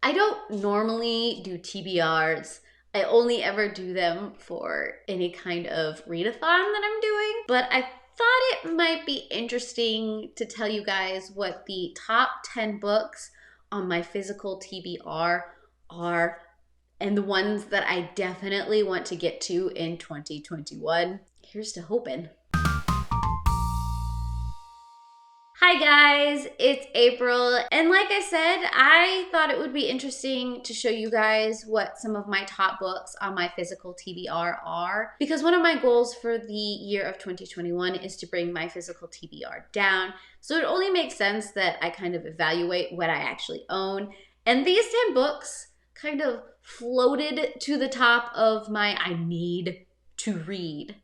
I don't normally do TBRs. I only ever do them for any kind of readathon that I'm doing, but I thought it might be interesting to tell you guys what the top 10 books on my physical TBR are and the ones that I definitely want to get to in 2021. Here's to hoping. Hi guys, it's April, and like I said, I thought it would be interesting to show you guys what some of my top books on my physical TBR are, because one of my goals for the year of 2021 is to bring my physical TBR down, so it only makes sense that I kind of evaluate what I actually own, and these 10 books kind of floated to the top of my I need to read.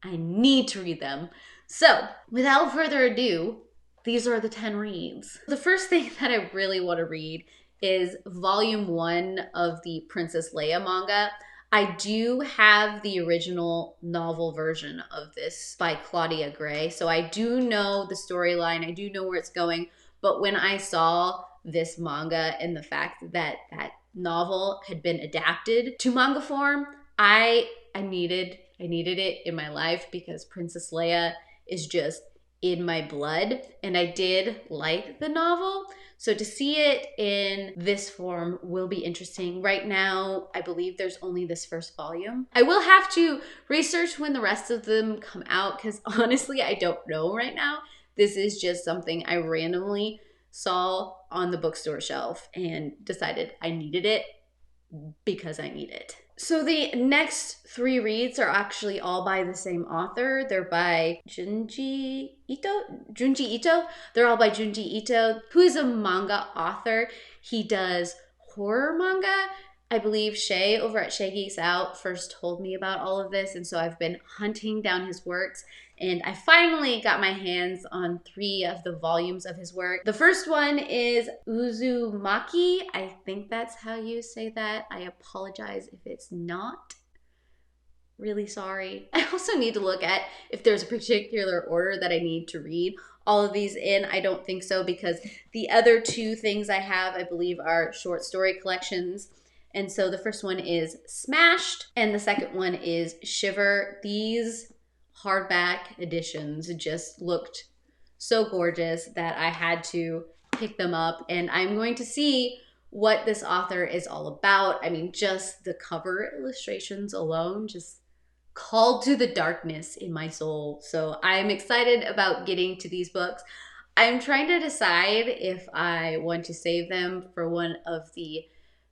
I need to read them. So, without further ado, these are the 10 reads. The first thing that I really want to read is volume 1 of the Princess Leia manga. I do have the original novel version of this by Claudia Gray, so I do know the storyline, I do know where it's going, but when I saw this manga and the fact that that novel had been adapted to manga form, I needed it in my life because Princess Leia is just in my blood, and I did like the novel, so to see it in this form will be interesting. Right now, I believe there's only this first volume. I will have to research when the rest of them come out because honestly, I don't know right now. This is just something I randomly saw on the bookstore shelf and decided I needed it because I need it. So the next 3 reads are actually all by the same author. They're by Junji Ito. They're all by Junji Ito, who is a manga author. He does horror manga. I believe Shay over at Shay Geeks Out first told me about all of this, and so I've been hunting down his works, and I finally got my hands on 3 of the volumes of his work. The first one is Uzumaki. I think that's how you say that. I apologize if it's not. Really sorry. I also need to look at if there's a particular order that I need to read all of these in. I don't think so, because the other 2 things I have, I believe, are short story collections. And so the first one is Smashed, and the second one is Shiver. These hardback editions just looked so gorgeous that I had to pick them up, and I'm going to see what this author is all about. I mean, just the cover illustrations alone just called to the darkness in my soul. So I'm excited about getting to these books. I'm trying to decide if I want to save them for one of the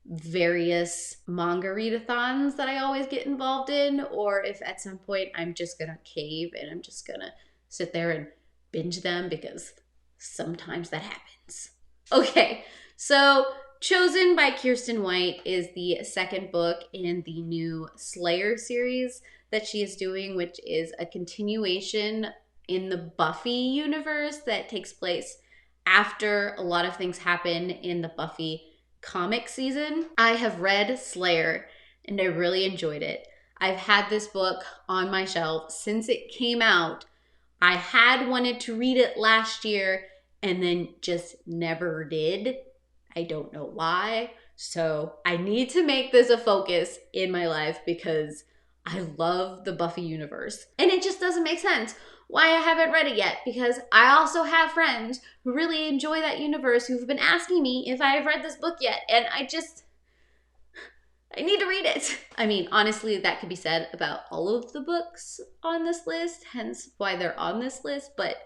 various manga readathons that I always get involved in, or if at some point I'm just gonna cave and I'm just gonna sit there and binge them, because sometimes that happens. Okay, so Chosen by Kirsten White is the second book in the new Slayer series that she is doing, which is a continuation in the Buffy universe that takes place after a lot of things happen in the Buffy comic season. I have read Slayer and I really enjoyed it. I've had this book on my shelf since it came out. I had wanted to read it last year and then just never did. I don't know why. So I need to make this a focus in my life because I love the Buffy universe. And it just doesn't make sense why I haven't read it yet, because I also have friends who really enjoy that universe who've been asking me if I have read this book yet, and I need to read it. I mean, honestly, that could be said about all of the books on this list, hence why they're on this list, but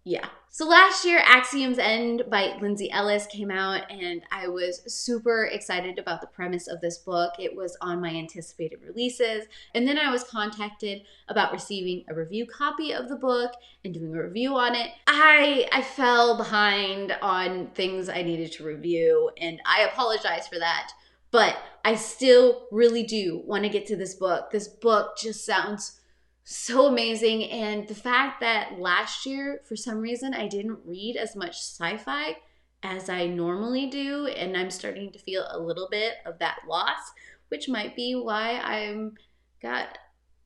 yeah. So last year, Axiom's End by Lindsay Ellis came out, and I was super excited about the premise of this book. It was on my anticipated releases, and then I was contacted about receiving a review copy of the book and doing a review on it. I fell behind on things I needed to review, and I apologize for that, but I still really do want to get to this book. This book just sounds so amazing, and the fact that last year, for some reason, I didn't read as much sci-fi as I normally do, and I'm starting to feel a little bit of that loss, which might be why I'm got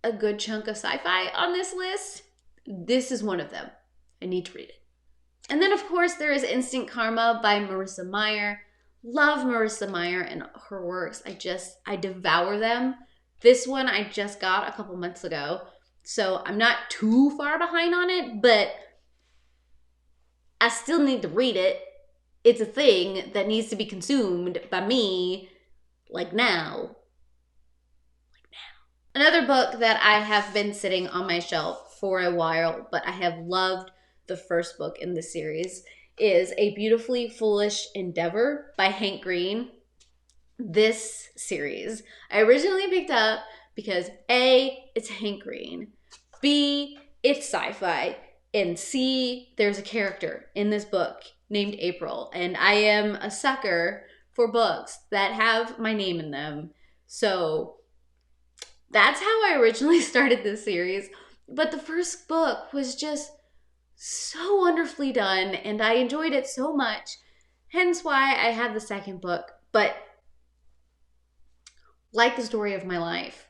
a good chunk of sci-fi on this list. This is one of them. I need to read it. And then, of course, there is Instant Karma by Marissa Meyer. Love Marissa Meyer and her works. I devour them. This one I just got a couple months ago, so I'm not too far behind on it, but I still need to read it. It's a thing that needs to be consumed by me, like now. Another book that I have been sitting on my shelf for a while, but I have loved the first book in the series, is A Beautifully Foolish Endeavor by Hank Green. This series I originally picked up because A, it's Hank Green, B, it's sci-fi, and C, there's a character in this book named April, and I am a sucker for books that have my name in them. So that's how I originally started this series. But the first book was just so wonderfully done, and I enjoyed it so much. Hence why I have the second book. But like the story of my life,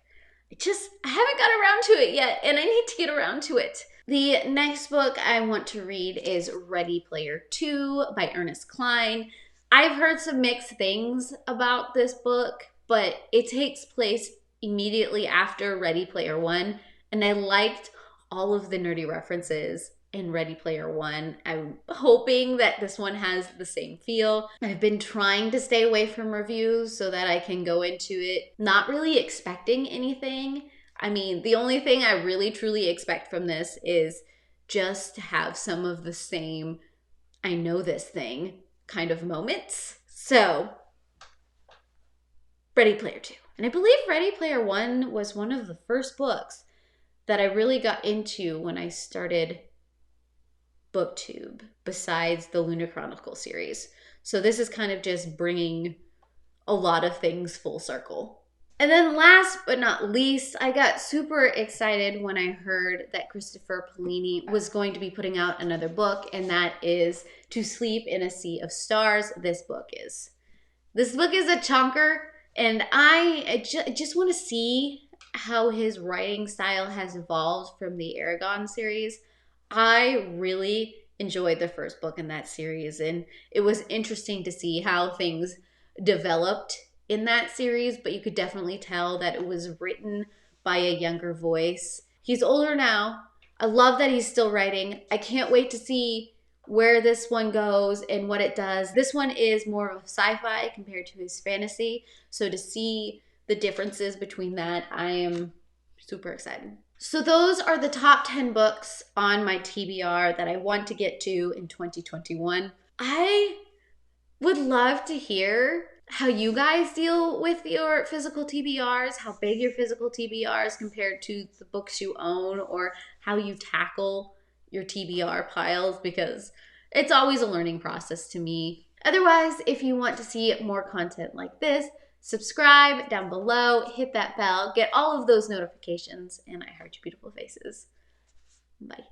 I haven't got around to it yet, and I need to get around to it. The next book I want to read is Ready Player 2 by Ernest Cline. I've heard some mixed things about this book, but it takes place immediately after Ready Player 1, and I liked all of the nerdy references in Ready Player 1. I'm hoping that this one has the same feel. I've been trying to stay away from reviews so that I can go into it not really expecting anything. I mean, the only thing I really truly expect from this is just to have some of the same I know this thing kind of moments. So, Ready Player 2. And I believe Ready Player 1 was one of the first books that I really got into when I started BookTube, besides the Lunar Chronicle series. So this is kind of just bringing a lot of things full circle. And then last but not least, I got super excited when I heard that Christopher Paolini was going to be putting out another book, and that is To Sleep in a Sea of Stars. This book is a chunker, and I just want to see how his writing style has evolved from the Aragon series. I really enjoyed the first book in that series, and it was interesting to see how things developed in that series, but you could definitely tell that it was written by a younger voice. He's older now. I love that he's still writing. I can't wait to see where this one goes and what it does. This one is more of sci-fi compared to his fantasy, so to see the differences between that, I am super excited. So those are the top 10 books on my TBR that I want to get to in 2021. I would love to hear how you guys deal with your physical TBRs, how big your physical TBRs compared to the books you own, or how you tackle your TBR piles, because it's always a learning process to me. Otherwise, if you want to see more content like this, subscribe down below, hit that bell, get all of those notifications, and I heart your beautiful faces. Bye.